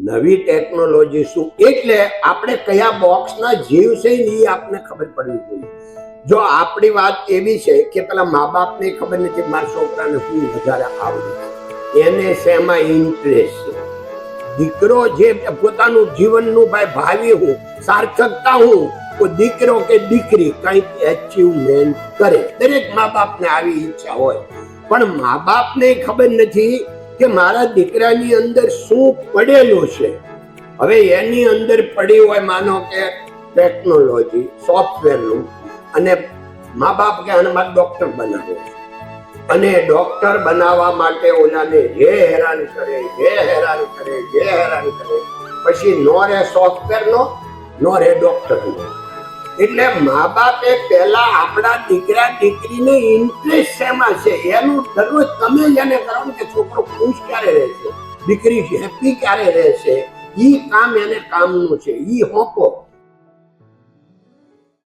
નવી ટેકનોલોજી શું એટલે આપણે કયા બોક્સના જીવ છે ને એ આપણને ખબર પડવી જોઈએ. જો આપણી વાત એવી છે કે પેલા મા બાપને ખબર નથી મારા છોકરાને શું વધારે આવડે, એને શેમાં ઇન્ટરેસ્ટ છે. દીકરો જે પોતાનું જીવનનું ભાવિ હું સાર્થકતા હું દીકરો કે દીકરી કંઈક એચીવમેન્ટ કરે. દરેક મા બાપને આવી ઈચ્છા હોય, પણ મા બાપને ખબર નથી કે મારા દીકરાની અંદર શું પડેલું છે. હવે એની અંદર પડી હોય માનો કે ટેકનોલોજી સોફ્ટવેરનું, અને મા બાપ કે આને મારે ડોક્ટર બનાવો, અને ડોક્ટર બનાવવા માટે ઓલાને જે હેરાન કરે, પછી નો રે સોફ્ટવેર નો રે ડોક્ટર નો. એટલે મા બાપે પહેલા આપણા દીકરા દીકરીને ઇન્ટરેસ્ટ શેમાં છે એનું દરરોજ તમે એને કરો કે છોકરો ખુશ ક્યારે રહેશે, દીકરી હેપી ક્યારે રહેશે, ઈ કામ એને કામનું છે, ઈ હોપો.